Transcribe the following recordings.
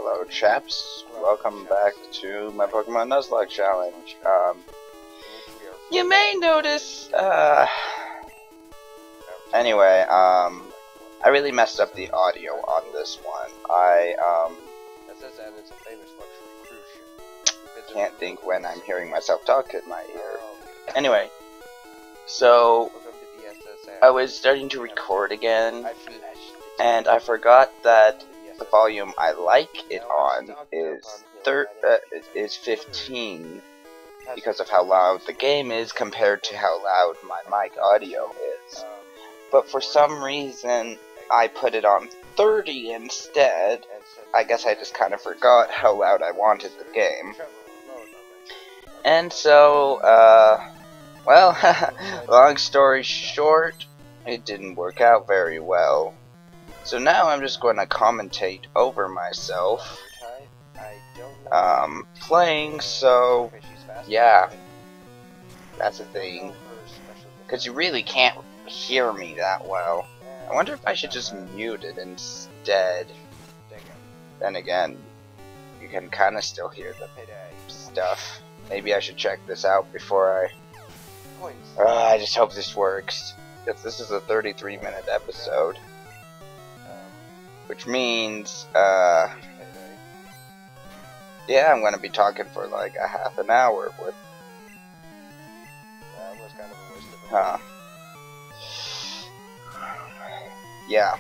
Hello chaps, welcome back to my Pokemon Nuzlocke challenge. You may notice, anyway, I really messed up the audio on this one. I can't think when I'm hearing myself talk in my ear. Anyway, so I was starting to record again, and I forgot that the volume I like it on is 15 because of how loud the game is compared to how loud my mic audio is. But for some reason, I put it on 30 instead. I guess I just kind of forgot how loud I wanted the game. And so, well, long story short, it didn't work out very well. So now I'm just going to commentate over myself playing, so yeah, that's a thing. Because you really can't hear me that well. I wonder if I should just mute it instead. Then again, you can kind of still hear the stuff. Maybe I should check this out before I just hope this works. Because this is a 33-minute episode. Which means, yeah, I'm gonna be talking for like a half an hour with, yeah,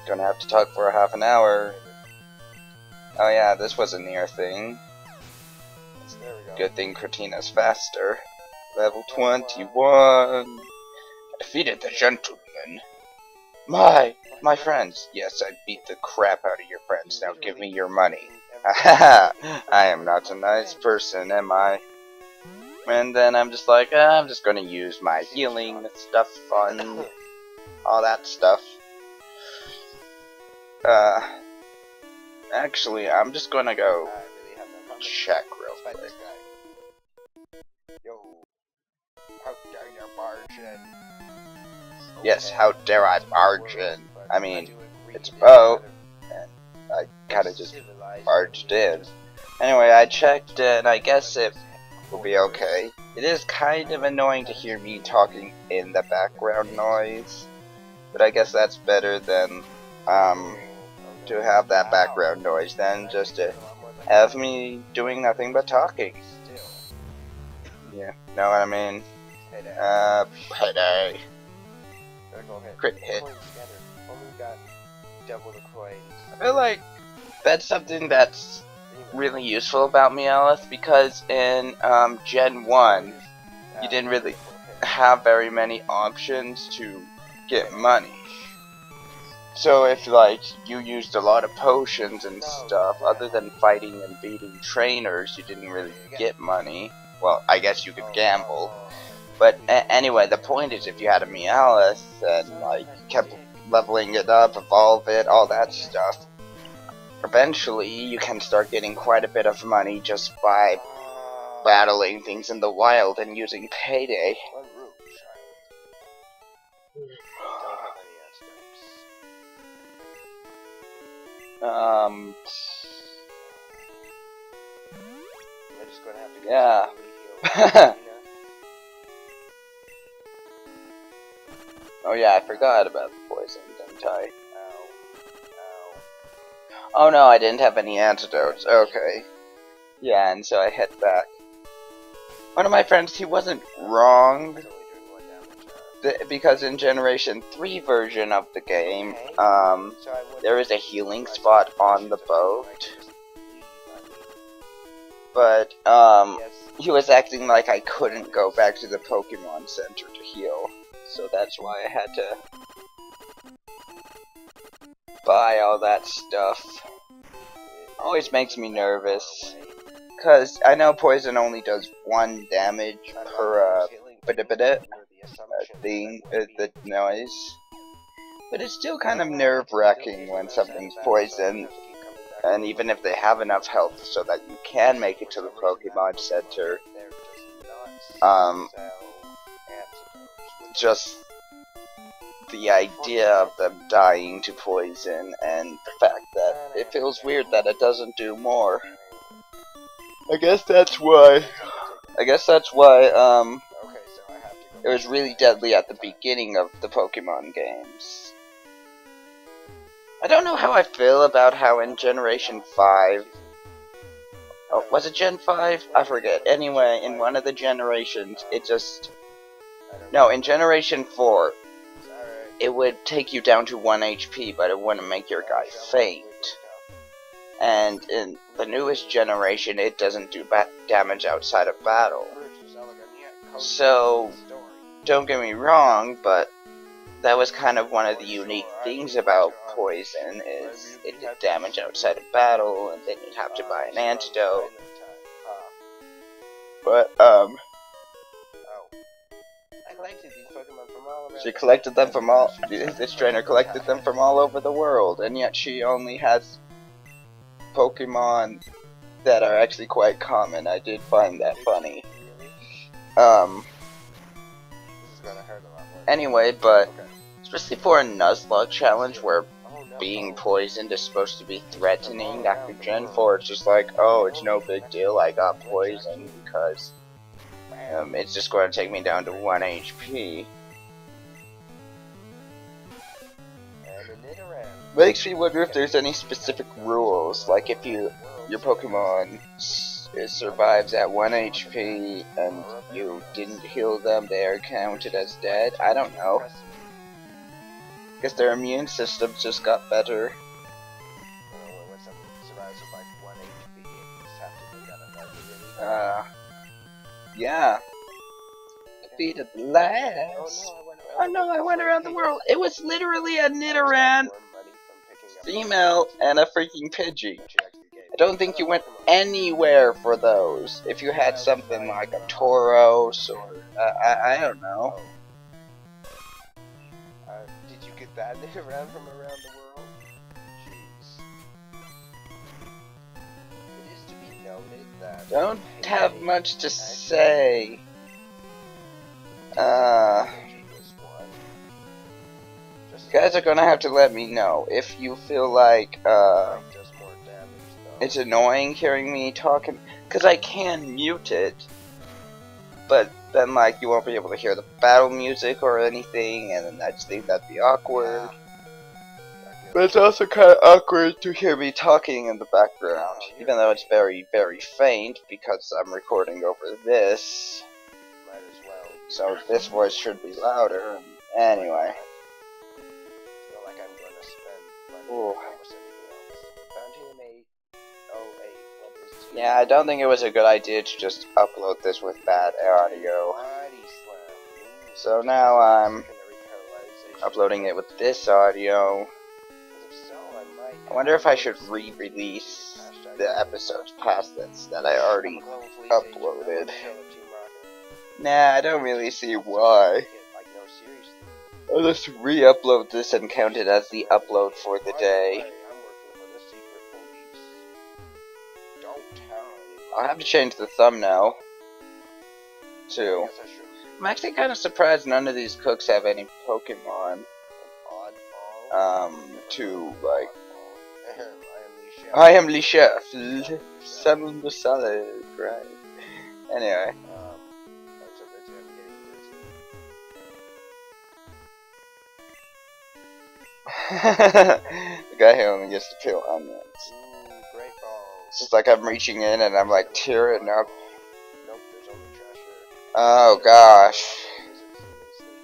gonna have to talk for a half an hour. Oh yeah, this was a near thing. Good thing Cretina's faster. Level 21. I defeated the gentleman. My friends. Yes, I beat the crap out of your friends. Now give me your money. Haha, I am not a nice person, am I? And then I'm just like, I'm just gonna use my healing stuff on all that stuff. Actually, I'm just gonna go check real quick. Yes, how dare I barge in? I mean, it's a boat, and I kinda just barged in. Anyway, I checked, and I guess it will be okay. It is kind of annoying to hear me talking in the background noise, but I guess that's better than, to have that background noise than just to have me doing nothing but talking. Yeah, know what I mean? Payday. Crit hit. I feel like that's something that's really useful about Meowth, because in Gen 1 you didn't really have very many options to get money. So if like you used a lot of potions and stuff, other than fighting and beating trainers, you didn't really get money. Well, I guess you could gamble. But anyway, the point is, if you had a Meowth and like kept leveling it up, evolve it, all that stuff, eventually you can start getting quite a bit of money just by battling things in the wild and using Payday. Yeah. Oh yeah, I forgot about the poison, didn't I? Oh no, I didn't have any antidotes. Okay. Yeah, and so I head back. One of my friends, he wasn't wrong, because in Generation 3 version of the game, there is a healing spot on the boat. But, he was acting like I couldn't go back to the Pokemon Center to heal. So that's why I had to buy all that stuff. Always makes me nervous, cause I know poison only does 1 damage per thing, the noise. But it's still kind of nerve-wracking when something's poison, and even if they have enough health so that you can make it to the Pokemon Center, just the idea of them dying to poison, and the fact that if it feels weird that it doesn't do more. I guess that's why it was really deadly at the beginning of the Pokemon games. I don't know how I feel about how in Generation 5... Oh, was it Gen 5? I forget. Anyway, in one of the generations, it just... No, in Generation 4, it would take you down to 1 HP, but it wouldn't make your guy faint. And in the newest generation, it doesn't do damage outside of battle. So, don't get me wrong, but that was kind of one of the unique things about Poison, is it did damage outside of battle, and then you'd have to buy an antidote. But, she collected them from all, this trainer collected them from all over the world, and yet she only has Pokemon that are actually quite common. I did find that funny. Anyway, but especially for a Nuzlocke challenge where being poisoned is supposed to be threatening, after Gen 4 it's just like, oh, it's no big deal, I got poisoned because it's just going to take me down to 1 HP. Makes me wonder if there's any specific rules, like if your Pokemon survives at 1 HP and you didn't heal them, they are counted as dead. I don't know. Guess their immune system just got better. Yeah. Defeated last. Oh no, I went around the world. It was literally a Nidoran female and a freaking Pidgey. I don't think you went anywhere for those. If you had something like a Tauros or I don't know. Did you get that Nidoran from around the world? Jeez. It is to be noted that don't have much to say. You guys are gonna have to let me know if you feel like it's annoying hearing me talking, because I can mute it, but then like you won't be able to hear the battle music or anything, and then I just think that'd be awkward. But it's also kind of awkward to hear me talking in the background, even though it's very, very faint because I'm recording over this. So this voice should be louder. Anyway. Ooh. Yeah, I don't think it was a good idea to just upload this with bad audio. So now I'm uploading it with this audio. I wonder if I should re-release the episodes past this that I already uploaded. Nah, I don't really see why. I'll just re-upload this and count it as the upload for the day. I'll have to change the thumbnail too. I'm actually kind of surprised none of these cooks have any Pokemon to like. I am the chef. Summon the salad, right? Anyway. The guy who only gets to peel onions. It's just like I'm reaching in and I'm like tearing up. Oh gosh.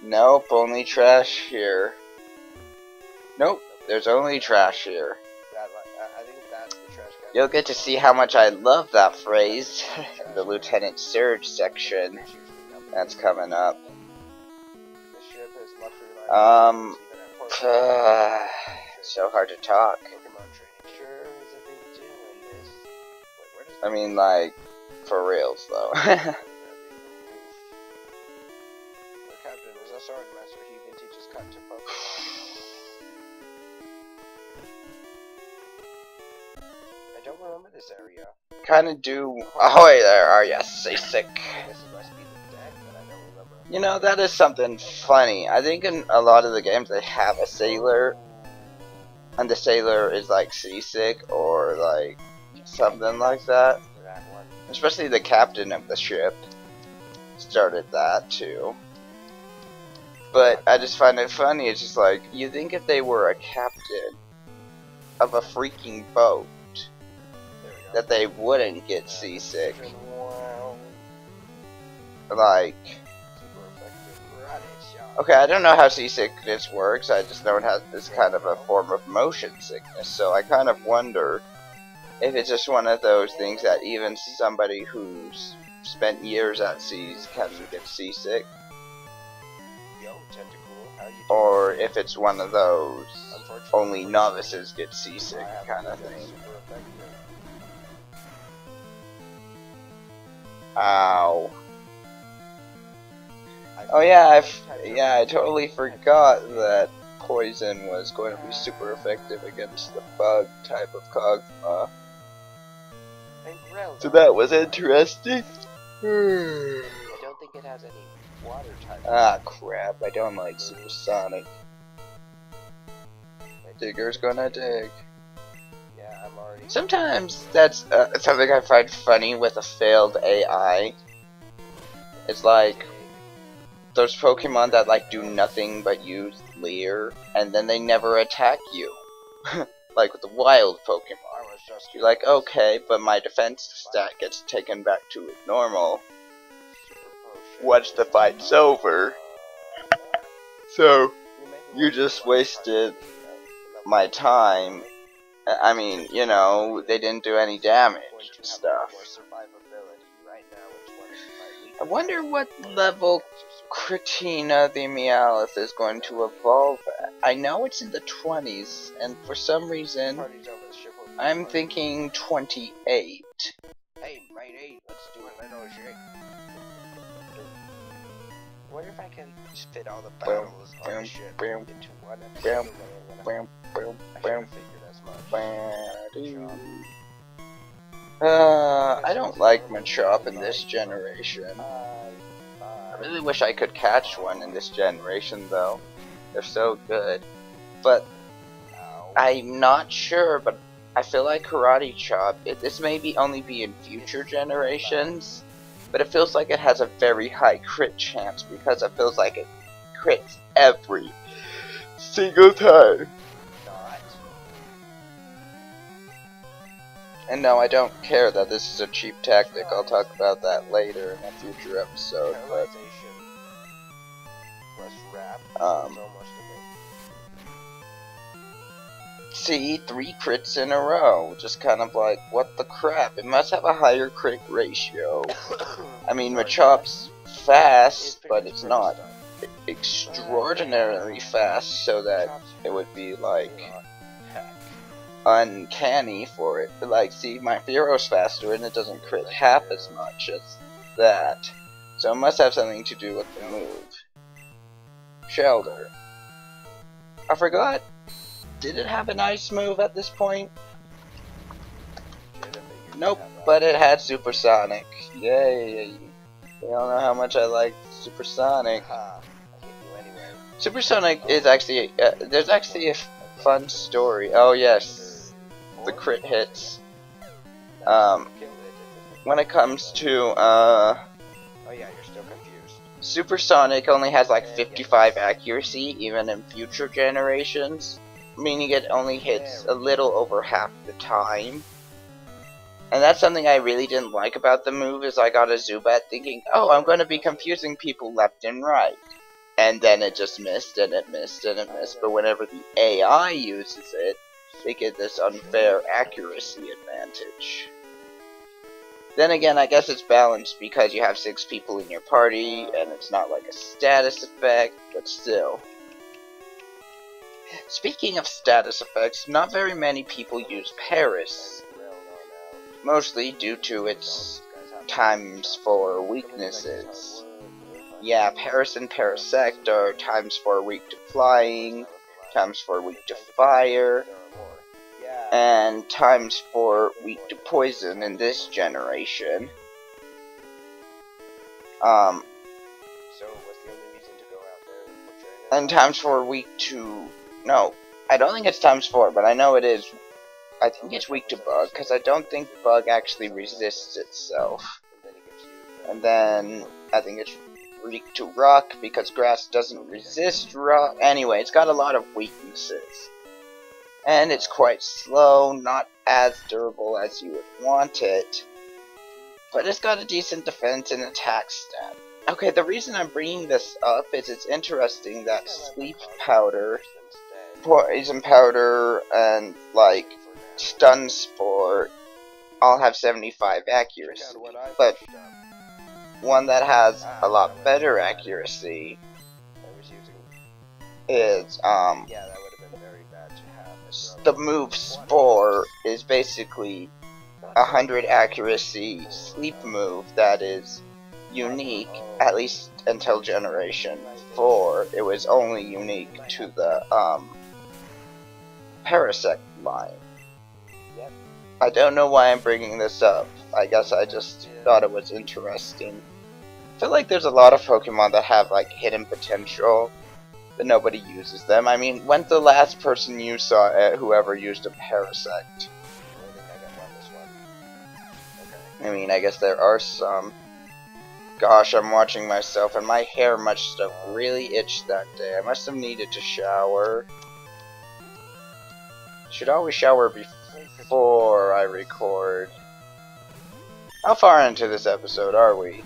Nope, only trash here. Nope, there's only trash here. You'll get to see how much I love that phrase in the Lieutenant Surge section that's coming up. So hard to talk. I mean, like, for reals, though. I don't remember this area. Kinda do. Ahoy there, are ya, seasick? You know, that is something funny. I think in a lot of the games they have a sailor. and the sailor is like seasick or like something like that. Especially the captain of the ship started that too. But I just find it funny. It's just like, you think if they were a captain of a freaking boat that they wouldn't get seasick. Like, okay, I don't know how seasickness works. I just know it has this kind of a form of motion sickness. So I kind of wonder if it's just one of those things that even somebody who's spent years at seas can get seasick. Or if it's one of those only novices get seasick kind of thing. Ow. Oh yeah, I totally forgot that poison was going to be super effective against the bug type of Kog'Maw. So that was interesting. I don't think it has any water type. Ah crap, I don't like supersonic. Digger's gonna dig. Yeah, I'm already... Sometimes that's something I find funny with a failed AI. It's like those Pokemon that like do nothing but use Leer, and then they never attack you. Like with the wild Pokemon. You're like, okay, but my defense stat gets taken back to normal once the fight's over. So, you just wasted my time. I mean, you know, they didn't do any damage and stuff. I wonder what level Kritina the Meowth is going to evolve at. I know it's in the 20s, and for some reason, I'm thinking 28. Hey, right, hey, let's do it. Let us shake. I wonder if I can just fit all the battles on the ship into one episode. I don't like Machop in this generation. I really wish I could catch one in this generation, though. They're so good. But I'm not sure, but I feel like Karate Chop, this may only be in future generations, but it feels like it has a very high crit chance because it feels like it crits every single time. And no, I don't care that this is a cheap tactic. I'll talk about that later in a future episode. But see, 3 crits in a row. Just kind of like, what the crap? It must have a higher crit ratio. I mean, Machop's fast, but it's not extraordinarily fast, so that it would be like uncanny for it. But like, see, my Fearo's faster and it doesn't crit half as much as that. So it must have something to do with the move. Shelter. I forgot. Did it have an ice move at this point? Nope, but it had Supersonic. Yay! We all know how much I like Supersonic. Supersonic is actually, there's actually a fun story. Oh yes, the crit hits. When it comes to, oh yeah, you're still confused. Supersonic only has like 55 accuracy, even in future generations. Meaning it only hits a little over half the time. And that's something I really didn't like about the move, is I got a Zubat thinking, oh, I'm going to be confusing people left and right. And then it just missed, and it missed, and it missed. But whenever the AI uses it, they get this unfair accuracy advantage. Then again, I guess it's balanced because you have 6 people in your party, and it's not like a status effect, but still. Speaking of status effects, not very many people use Paris, mostly due to its times for weaknesses. Yeah, Paris and Parasect are times 4 weak to flying, times 4 weak to fire, and times 4 weak to poison in this generation. And times 4 weak to... No, I don't think it's ×4, but I know it is. I think it's weak to bug, because I don't think bug actually resists itself. And then I think it's weak to rock, because grass doesn't resist rock. Anyway, it's got a lot of weaknesses. And it's quite slow, not as durable as you would want it. But it's got a decent defense and attack stat. Okay, the reason I'm bringing this up is it's interesting that sleep powder, poison powder, and like stun spore all have 75 accuracy, but one that has a lot better accuracy is the move Spore is basically 100 accuracy sleep move that is unique, at least until Generation 4. It was only unique to the Parasect line. I don't know why I'm bringing this up. I guess I just thought it was interesting. I feel like there's a lot of Pokemon that have like hidden potential, but nobody uses them. I mean, when's the last person you saw whoever used a Parasect? I mean, I guess there are some. Gosh, I'm watching myself, and my hair must have really itched that day. I must have needed to shower. Should always shower before I record. How far into this episode are we?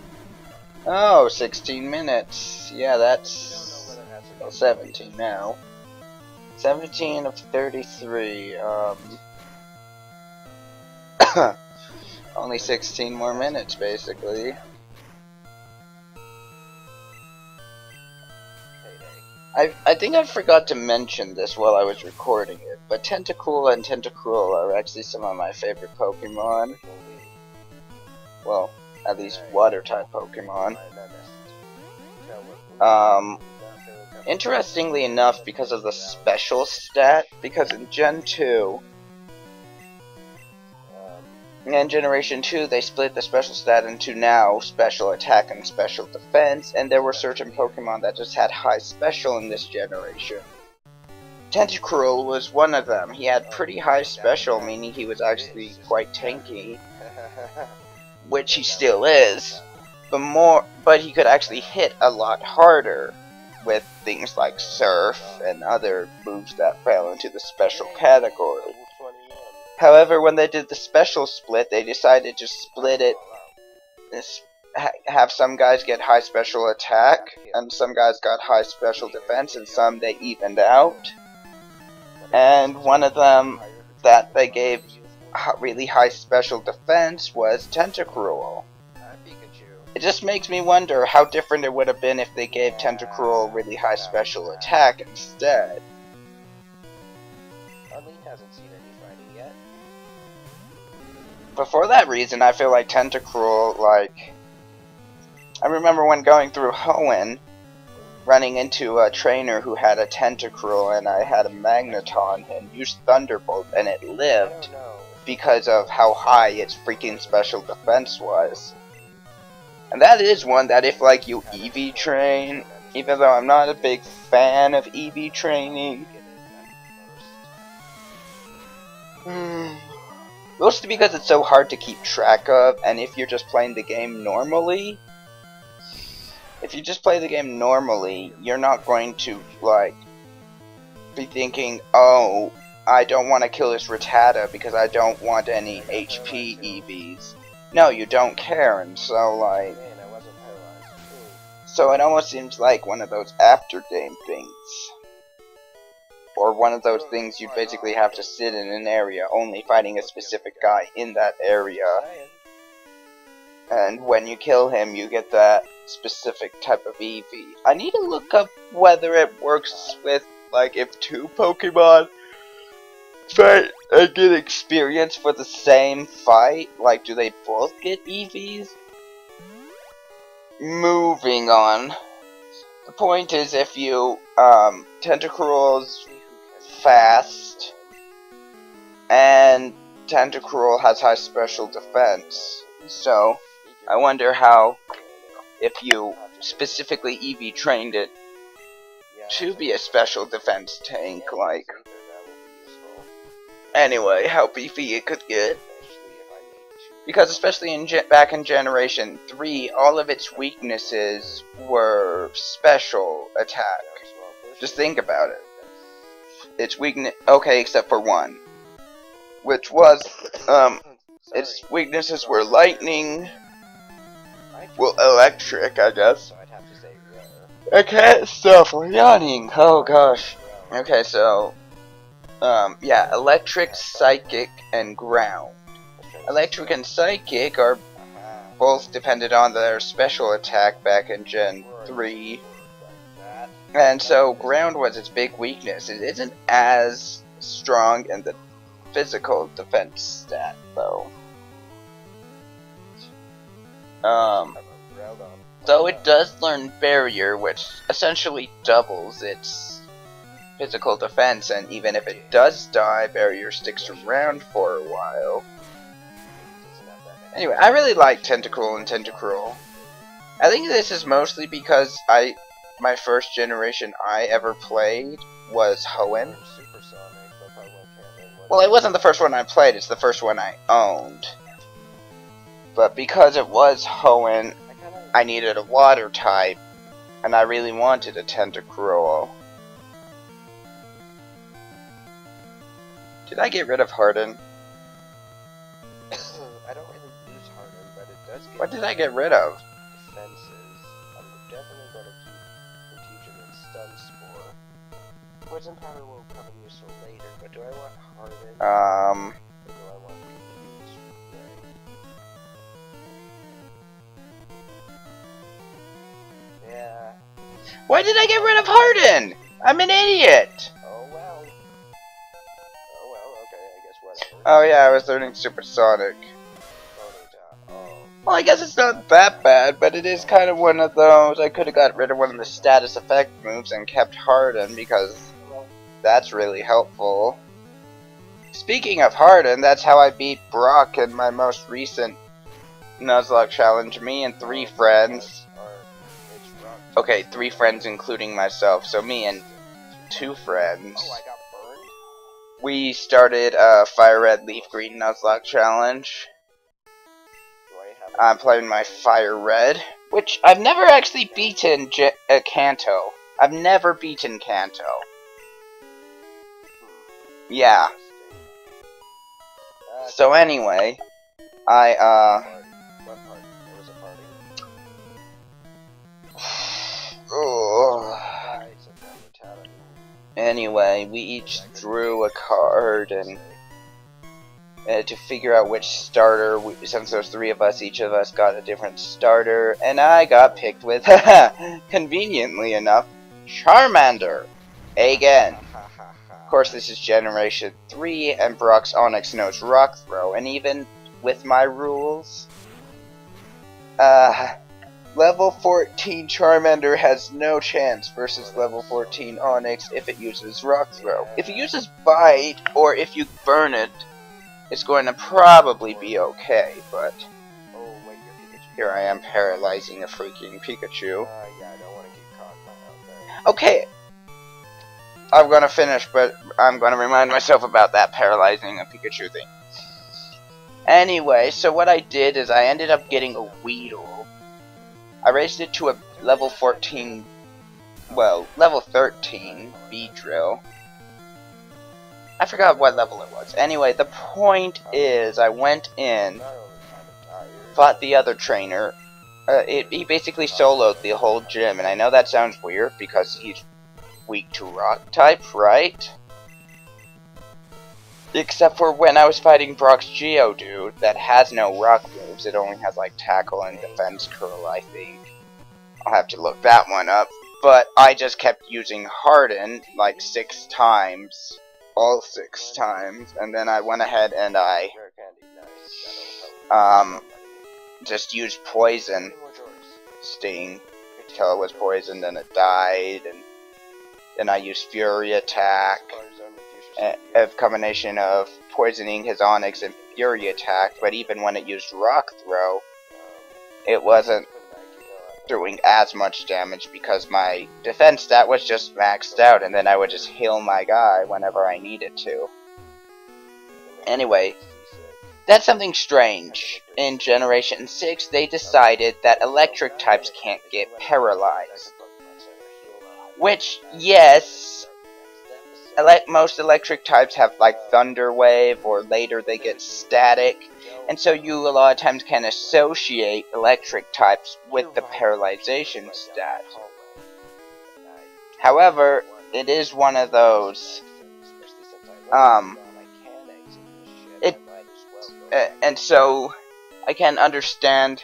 Oh, 16 minutes. Yeah, that's 17 now. 17 of 33. Only 16 more minutes, basically. I think I forgot to mention this while I was recording it, but Tentacool and Tentacruel are actually some of my favorite Pokemon. Well, at least water-type Pokemon. Interestingly enough, because of the special stat, because in Gen 2, in Generation 2, they split the special stat into now special attack and special defense, and there were certain Pokemon that just had high special in this generation. Tentacruel was one of them. He had pretty high special, meaning he was actually quite tanky, which he still is, but he could actually hit a lot harder with things like Surf and other moves that fell into the special category. However, when they did the special split, they decided to split it, have some guys get high special attack, and some guys got high special defense, and some they evened out. And one of them that they gave really high special defense was Tentacruel. It just makes me wonder how different it would have been if they gave Tentacruel really high special attack instead. But for that reason, I feel like Tentacruel, like, I remember when going through Hoenn, running into a trainer who had a Tentacruel, and I had a Magneton and used Thunderbolt, and it lived because of how high its freaking special defense was. And that is one that if, like, you EV train, even though I'm not a big fan of EV training, mostly because it's so hard to keep track of, and if you're just playing the game normally, you're not going to, like, be thinking, oh, I don't want to kill this Rattata because I don't want any HP EVs. No, you don't care, and so, like, so it almost seems like one of those after-game things. Or one of those things you'd basically have to sit in an area only fighting a specific guy in that area. And when you kill him, you get that specific type of EV. I need to look up whether it works with, like, if two Pokemon fight and get experience for the same fight. Like, do they both get EVs? Moving on. The point is, if you, Tentacruel's fast, and Tentacruel has high special defense, so I wonder how, if you specifically EV trained it to be a special defense tank, like, Anyway, how beefy it could get. Because especially back in Generation 3, all of its weaknesses were special attack. Just think about it. Its weakness, okay, except for one, which was, its weaknesses were lightning, well, electric, I guess. I can't stop yawning, oh gosh. Okay, so, yeah, electric, psychic, and ground. Electric and psychic are both dependent on their special attack back in Gen 3. And so ground was its big weakness. It isn't as strong in the physical defense stat though. So it does learn barrier, which essentially doubles its physical defense, and even if it does die, barrier sticks around for a while. Anyway, I really like Tentacruel and Tentacruel. I think this is mostly because my first generation I ever played was Hoenn. Well, it wasn't the first one I played, it's the first one I owned. But because it was Hoenn, I needed a water type, and I really wanted a Tentacruel. Did I get rid of Harden? I don't really use Harden, but it does get... What did I get rid of? Defenses. I'm definitely going to keep Confusion and Stun Spore. Poison Powder will come in useful later, but do I want Harden? Or do I want Confuse? Yeah. Why did I get rid of Harden? I'm an idiot! Oh well, okay, I guess whatever. Oh yeah, I was learning Supersonic. Well, I guess it's not that bad, but it is kind of one of those. I could have got rid of one of the status effect moves and kept Harden, because that's really helpful. Speaking of Harden, that's how I beat Brock in my most recent Nuzlocke challenge. Me and 3 friends. Okay, 3 friends including myself, so me and 2 friends. Oh, I got burned? We started a Fire Red Leaf Green Nuzlocke challenge. I'm playing my Fire Red, which I've never actually beaten Kanto. I've never beaten Kanto. Yeah. So anyway, What party? What was a party? Anyway, we each drew a card and to figure out which starter, since there's 3 of us, each of us got a different starter, and I got picked with, conveniently enough, Charmander. Again. Of course, this is Generation 3, and Brock's Onyx knows Rock Throw, and even with my rules, level 14 Charmander has no chance versus level 14 Onyx if it uses Rock Throw. If it uses Bite, or if you burn it, it's going to probably be okay, but here I am paralyzing a freaking Pikachu. Yeah, I don't want to get caught out there. Okay, I'm gonna finish, but I'm gonna remind myself about that paralyzing a Pikachu thing. Anyway, so what I did is I ended up getting a Weedle. I raised it to a level 14, well, level 13 Beedrill. I forgot what level it was. Anyway, the point is, I went in, fought the other trainer. He basically soloed the whole gym, and I know that sounds weird because he's weak to rock type, right? Except for when I was fighting Brock's Geodude that has no rock moves. It only has like tackle and defense curl, I think. I'll have to look that one up. But I just kept using Harden like 6 times. All 6 times, and then I went ahead and I just used Poison Sting until it was poisoned and it died, and then I used Fury Attack, a combination of poisoning his Onyx and Fury Attack, but even when it used Rock Throw, it wasn't doing as much damage because my defense stat was just maxed out, and then I would just heal my guy whenever I needed to. Anyway, that's something strange. In Generation 6, they decided that electric types can't get paralyzed. Which, yes, most electric types have like Thunder Wave, or later they get Static, and so you a lot of times can associate electric types with the paralyzation stat. However, it is one of those, and so I can understand.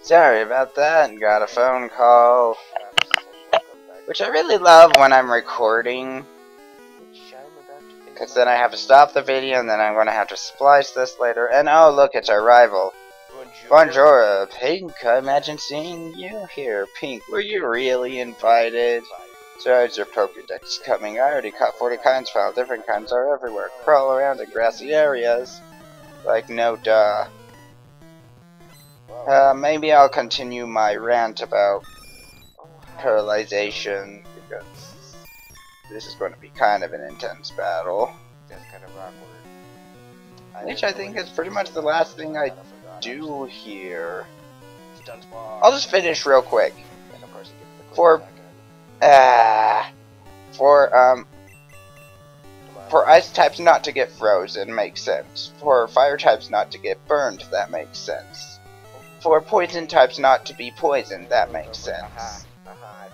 Sorry about that, got a phone call. Which I really love when I'm recording, because then I have to stop the video and then I'm going to have to splice this later. And oh look, it's our rival. Bonjour, Pink, I imagine seeing you here. Pink, were you really invited? Besides your Pokédex coming, I already caught 40 kinds, found different kinds are everywhere. Crawl around in grassy areas. Like no duh. Maybe I'll continue my rant about paralyzation, because this is going to be kind of an intense battle. That's kind of awkward. Which I think is pretty much the last thing I do here. I'll just finish real quick. For ice types not to get frozen makes sense. For fire types not to get burned, that makes sense. For poison types not to be poisoned, that makes sense.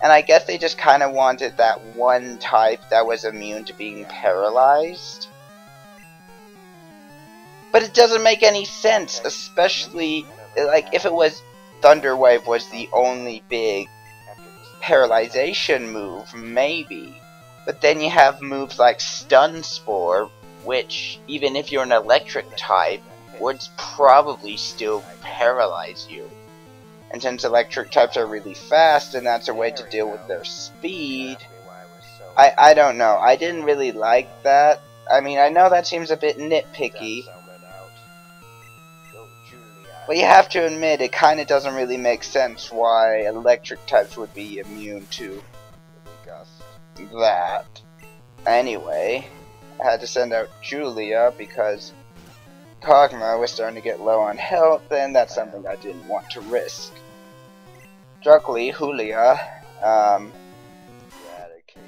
And I guess they just kind of wanted that one type that was immune to being paralyzed. But it doesn't make any sense, especially, like, if it was Thunder Wave was the only big paralyzation move, maybe. But then you have moves like Stun Spore, which, even if you're an electric type, would probably still paralyze you. And since electric types are really fast, and that's a way to deal with their speed, I don't know. I didn't really like that. I mean, I know that seems a bit nitpicky, but you have to admit it kind of doesn't really make sense why electric types would be immune to that. Anyway, I had to send out Julia because Kog'Maw was starting to get low on health, and that's something I didn't want to risk. Druckly, Julia,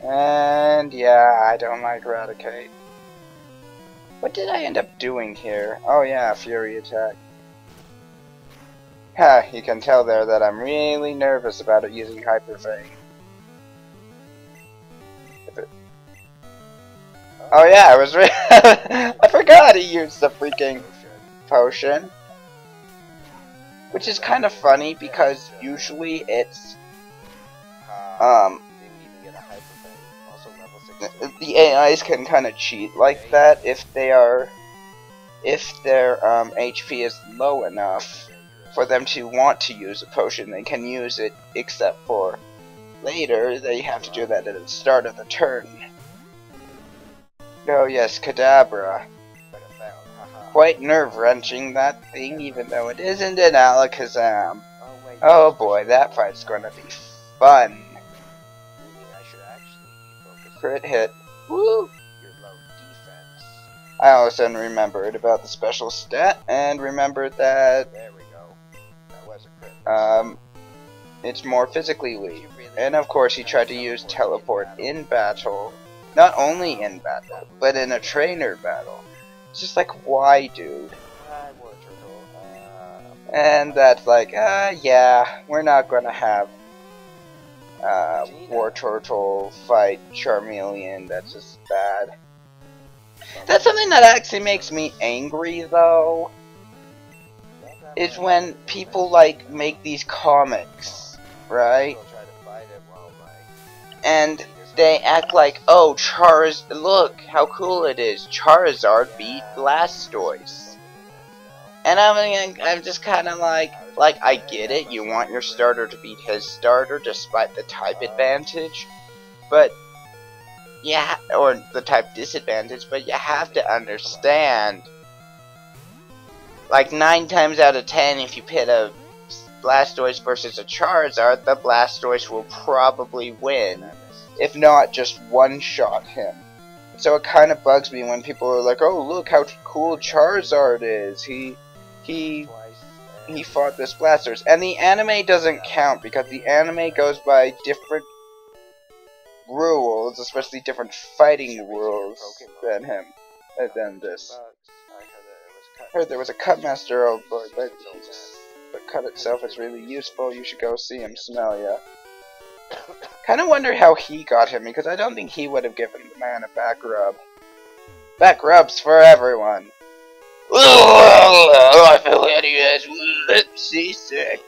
and yeah, I don't like Raticate. What did I end up doing here? Oh yeah, Fury Attack. Ha, you can tell there that I'm really nervous about it using Hyper Fang. Oh yeah, I was I forgot he used the freaking potion. Which is kind of funny because usually it's the AIs can kind of cheat like that if their HP is low enough for them to want to use a potion. They can use it, except for later they have to do that at the start of the turn. Oh yes, Kadabra. Quite nerve-wrenching, that thing, even though it isn't an Alakazam. Oh boy, that fight's gonna be fun. Crit hit. Woo! I all of a sudden remembered about the special stat, and remembered that it's more physically weak. And of course he tried to use teleport in battle. Not only in battle, but in a trainer battle. It's just like, why, dude? And that's like, yeah, we're not gonna have War Turtle fight Charmeleon. That's just bad. That's something that actually makes me angry, though, is when people like make these comics, right? And they act like, oh, look how cool it is. Charizard beat Blastoise. And I'm just kind of like, I get it. You want your starter to beat his starter despite the type advantage. But, yeah, or the type disadvantage. But you have to understand, like 9 times out of 10, if you pit a Blastoise versus a Charizard, the Blastoise will probably win. if not just one-shot him. So it kind of bugs me when people are like, "Oh, look how cool Charizard is. He fought the Blasters." And the anime doesn't count because the anime goes by different rules, especially different fighting rules than this. I heard there was a cut master over board, but the cut itself is really useful. You should go see him, smell ya. Kind of wonder how he got him, because I don't think he would have given the man a back rub. Back rubs for everyone. I feel hideous. Seasick.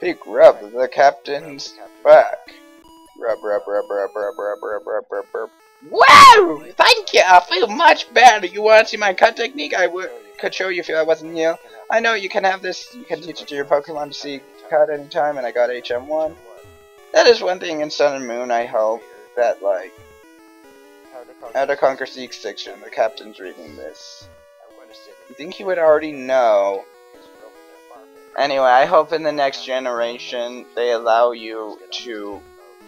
Big rub of the captain's back. Rub, rub, rub, rub, rub, rub, rub, rub, rub, rub. Wow! Thank you! I feel much better. You want to see my cut technique? Could show you if I wasn't here. I know you can have this. You can teach it to your Pokemon to see cut anytime, and I got HM1. That is one thing in Sun and Moon. I hope that, like, How to Conquer Seek section, the captain's reading this. You think he would already know? Anyway, I hope in the next generation they allow you to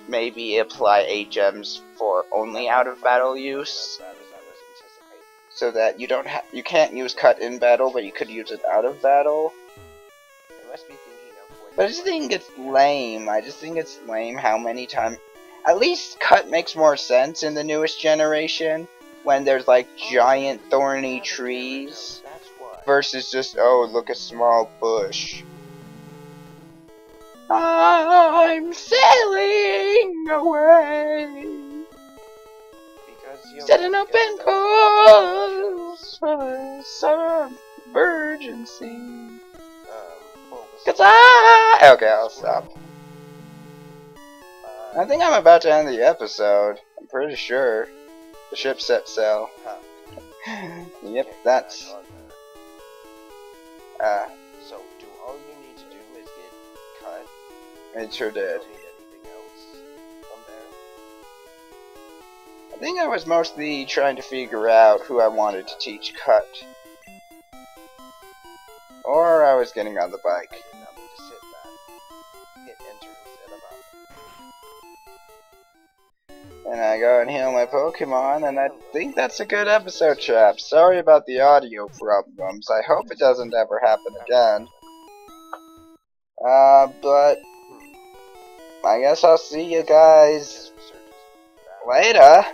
maybe apply 8 gems for only out of battle use, so that you can't use cut in battle, but you could use it out of battle. But I just think it's lame. I just think it's lame how many times. At least cut makes more sense in the newest generation when there's like giant thorny trees versus just, oh, look, a small bush. I'm sailing away. Setting open course for the submergency. Okay, I'll stop. I think I'm about to end the episode. I'm pretty sure. The ship set sail. Yep, that's... So, do all you need to do is get cut? It sure did. You don't need anything else from there? I think I was mostly trying to figure out who I wanted to teach cut. Or I was getting on the bike. I did not mean to sit back. Hit enter instead of up. And I go and heal my Pokemon, and I think that's a good episode, chaps. Sorry about the audio problems. I hope it doesn't ever happen again. But I guess I'll see you guys later.